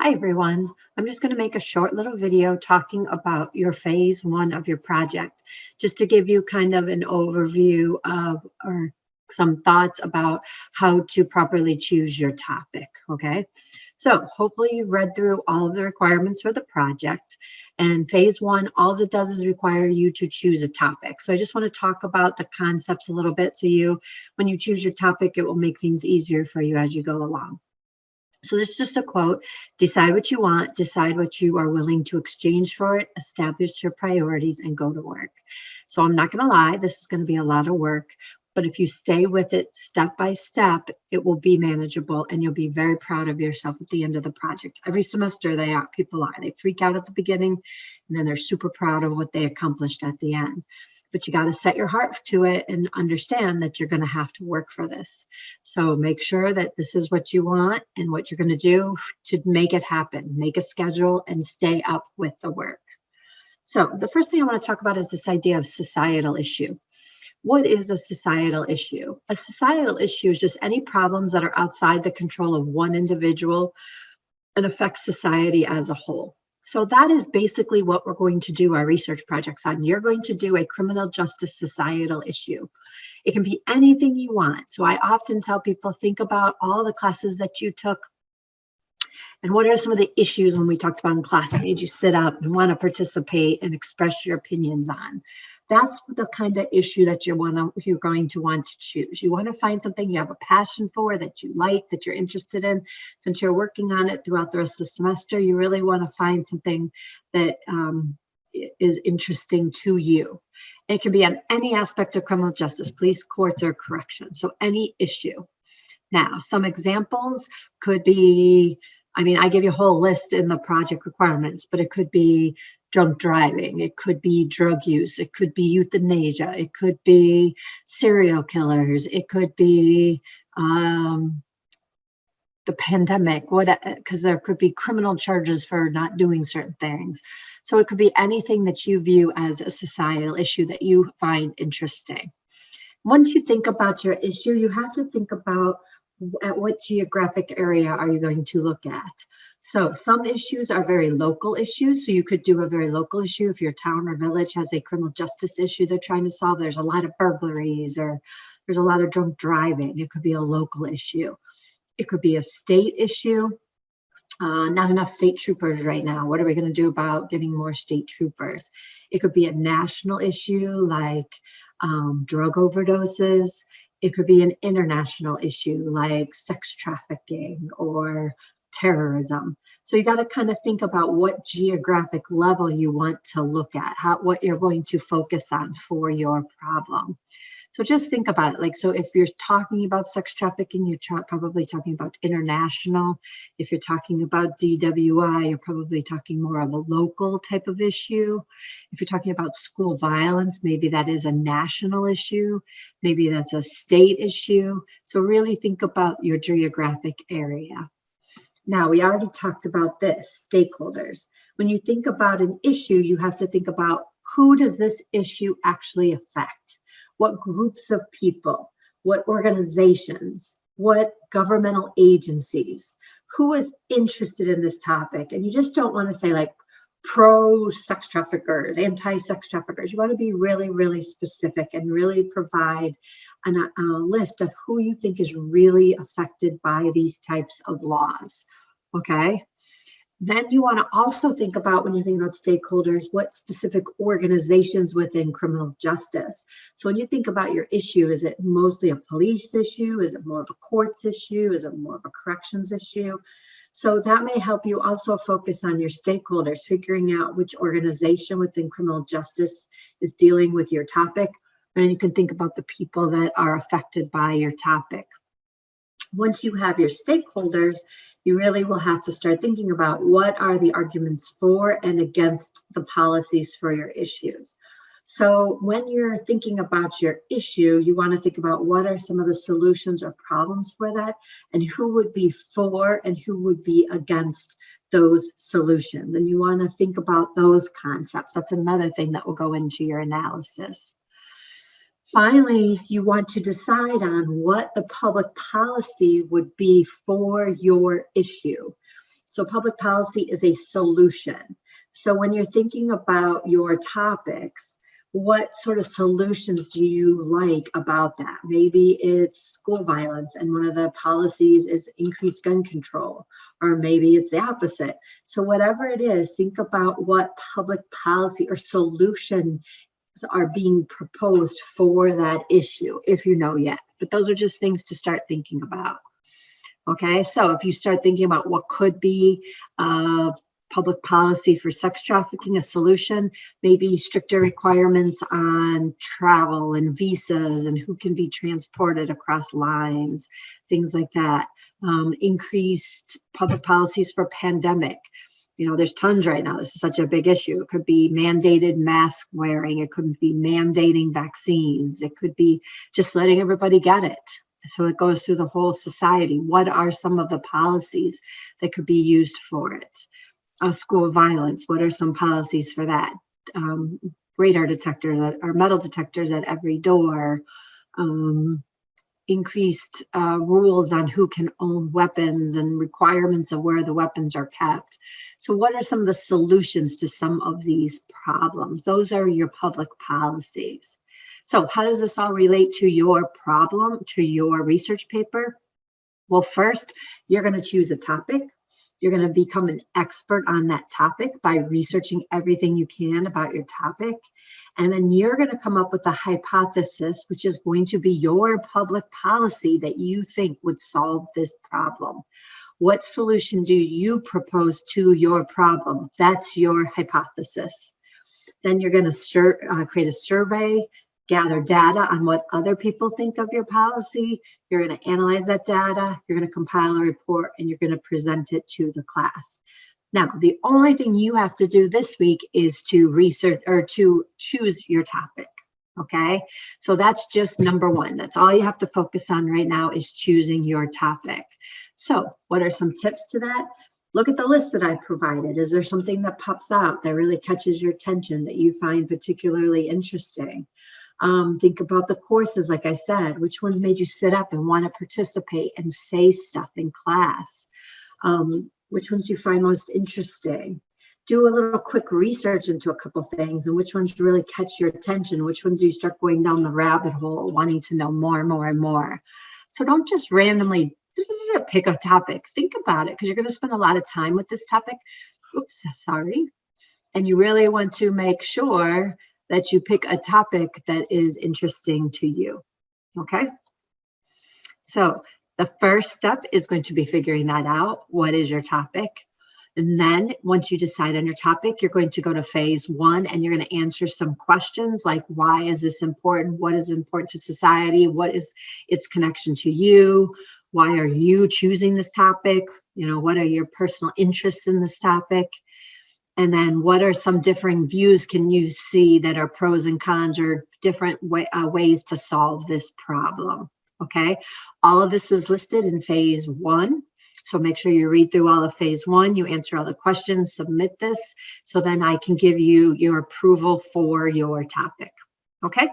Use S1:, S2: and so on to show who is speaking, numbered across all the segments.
S1: Hi everyone. I'm just going to make a short little video talking about your phase one of your project, just to give you kind of an overview of or some thoughts about how to properly choose your topic. Okay. So hopefully you've read through all of the requirements for the project, and phase one, all it does is require you to choose a topic. So I just want to talk about the concepts a little bit, so when you choose your topic, it will make things easier for you as you go along. So this is just a quote: decide what you want, decide what you are willing to exchange for it, establish your priorities, and go to work. So I'm not going to lie, this is going to be a lot of work, but if you stay with it step by step, it will be manageable and you'll be very proud of yourself at the end of the project. Every semester people freak out at the beginning and then they're super proud of what they accomplished at the end. But you got to set your heart to it and understand that you're going to have to work for this. So make sure that this is what you want and what you're going to do to make it happen. Make a schedule and stay up with the work. So the first thing I want to talk about is this idea of societal issue. What is a societal issue? A societal issue is just any problems that are outside the control of one individual and affect society as a whole. So that is basically what we're going to do our research projects on. You're going to do a criminal justice societal issue. It can be anything you want. So I often tell people, think about all the classes that you took and what are some of the issues when we talked about in class that made you sit up and want to participate and express your opinions on. That's the kind of issue that you're going to want to choose. You want to find something you have a passion for, that you like, that you're interested in. Since you're working on it throughout the rest of the semester, you really want to find something that is interesting to you. It can be on any aspect of criminal justice, police, courts, or corrections. So any issue. Now, some examples could be, I give you a whole list in the project requirements, but it could be drunk driving, it could be drug use, it could be euthanasia, it could be serial killers, it could be the pandemic, because there could be criminal charges for not doing certain things. So it could be anything that you view as a societal issue that you find interesting. Once you think about your issue, you have to think about at what geographic area are you going to look at. So some issues are very local issues. So you could do a very local issue if your town or village has a criminal justice issue they're trying to solve. There's a lot of burglaries or there's a lot of drunk driving. It could be a local issue. It could be a state issue. Not enough state troopers right now. What are we going to do about getting more state troopers? It could be a national issue like drug overdoses. It could be an international issue like sex trafficking or terrorism. So you got to kind of think about what geographic level you want to look at, what you're going to focus on for your problem. So just think about it. So if you're talking about sex trafficking, you're probably talking about international. If you're talking about DWI, you're probably talking more of a local type of issue. If you're talking about school violence, maybe that is a national issue. Maybe that's a state issue. So really think about your geographic area. Now, we already talked about this, stakeholders. When you think about an issue, you have to think about who does this issue actually affect? What groups of people, what organizations, what governmental agencies, who is interested in this topic? And you just don't want to say pro sex traffickers, anti-sex traffickers. You want to be really, really specific and really provide a list of who you think is really affected by these types of laws. Okay. Then you want to also think about, when you think about stakeholders, what specific organizations within criminal justice. So when you think about your issue, is it mostly a police issue? Is it more of a courts issue? Is it more of a corrections issue? So that may help you also focus on your stakeholders, figuring out which organization within criminal justice is dealing with your topic. And you can think about the people that are affected by your topic. Once you have your stakeholders, you really will have to start thinking about what are the arguments for and against the policies for your issues. So when you're thinking about your issue, you want to think about what are some of the solutions or problems for that, and who would be for and who would be against those solutions. And you want to think about those concepts. That's another thing that will go into your analysis. Finally, you want to decide on what the public policy would be for your issue. So public policy is a solution. So when you're thinking about your topics, what sort of solutions do you like about that? Maybe it's school violence, and one of the policies is increased gun control, or maybe it's the opposite. So whatever it is, think about what public policy or solution are being proposed for that issue, if you know yet. But those are just things to start thinking about. Okay, so if you start thinking about what could be public policy for sex trafficking, a solution, maybe stricter requirements on travel and visas and who can be transported across lines, things like that. Increased public policies for pandemic. There's tons right now. This is such a big issue. It could be mandated mask wearing. It could be mandating vaccines. It could be just letting everybody get it. So it goes through the whole society. What are some of the policies that could be used for it? School violence. What are some policies for that? Radar detectors or metal detectors at every door. Increased rules on who can own weapons and requirements of where the weapons are kept. So what are some of the solutions to some of these problems? Those are your public policies. So how does this all relate to your problem, to your research paper? Well, first, you're going to choose a topic. You're going to become an expert on that topic by researching everything you can about your topic. And then you're going to come up with a hypothesis, which is going to be your public policy that you think would solve this problem. What solution do you propose to your problem? That's your hypothesis. Then you're going to create a survey, gather data on what other people think of your policy. You're going to analyze that data, you're going to compile a report, and you're going to present it to the class. Now, the only thing you have to do this week is to research or to choose your topic. Okay, so that's just number one. That's all you have to focus on right now is choosing your topic. So what are some tips to that? Look at the list that I provided. Is there something that pops out that really catches your attention that you find particularly interesting? Think about the courses, like I said, which ones made you sit up and want to participate and say stuff in class? Which ones do you find most interesting? Do a little quick research into a couple things and which ones really catch your attention? Which ones do you start going down the rabbit hole, wanting to know more and more and more? So don't just randomly pick a topic. Think about it because you're going to spend a lot of time with this topic. Oops, sorry. And you really want to make sure that you pick a topic that is interesting to you. Okay? So the first step is going to be figuring that out. What is your topic? And then once you decide on your topic, you're going to go to phase one and you're going to answer some questions like, why is this important? What is important to society? What is its connection to you? Why are you choosing this topic? What are your personal interests in this topic? And then what are some differing views can you see that are pros and cons or different ways to solve this problem? Okay, all of this is listed in phase one. So make sure you read through all of phase one, you answer all the questions, submit this, so then I can give you your approval for your topic. Okay,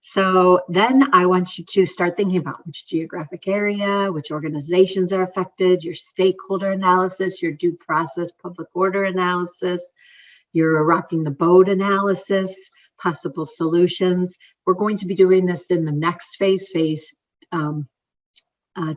S1: so then I want you to start thinking about which geographic area, which organizations are affected, your stakeholder analysis, your due process public order analysis, your rocking the boat analysis, possible solutions. We're going to be doing this in the next phase, phase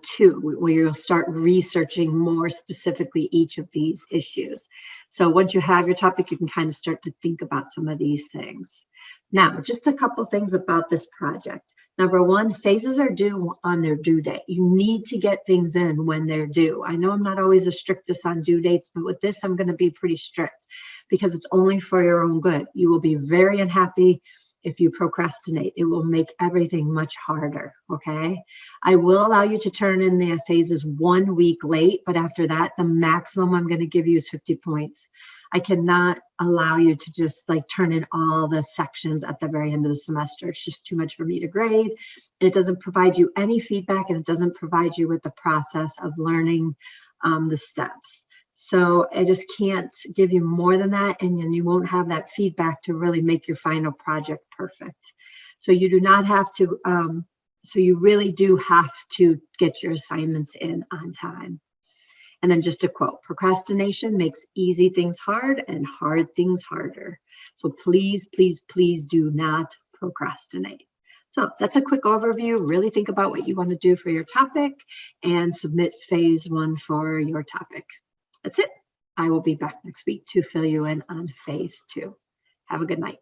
S1: two, where you'll start researching more specifically each of these issues. So once you have your topic, you can kind of start to think about some of these things. Now, just a couple things about this project. Number one, phases are due on their due date. You need to get things in when they're due. I know I'm not always the strictest on due dates, but with this, I'm going to be pretty strict because it's only for your own good. You will be very unhappy if you procrastinate. It will make everything much harder, okay? I will allow you to turn in the phases 1 week late, but after that, the maximum I'm going to give you is 50 points. I cannot allow you to just turn in all the sections at the very end of the semester. It's just too much for me to grade. And it doesn't provide you any feedback, and it doesn't provide you with the process of learning the steps. So I just can't give you more than that, and then you won't have that feedback to really make your final project perfect. So you do not have to, so you really do have to get your assignments in on time. And then just a quote, procrastination makes easy things hard and hard things harder. So please, please, please do not procrastinate. So that's a quick overview. Really think about what you want to do for your topic and submit phase 1 for your topic. That's it. I will be back next week to fill you in on phase 2. Have a good night.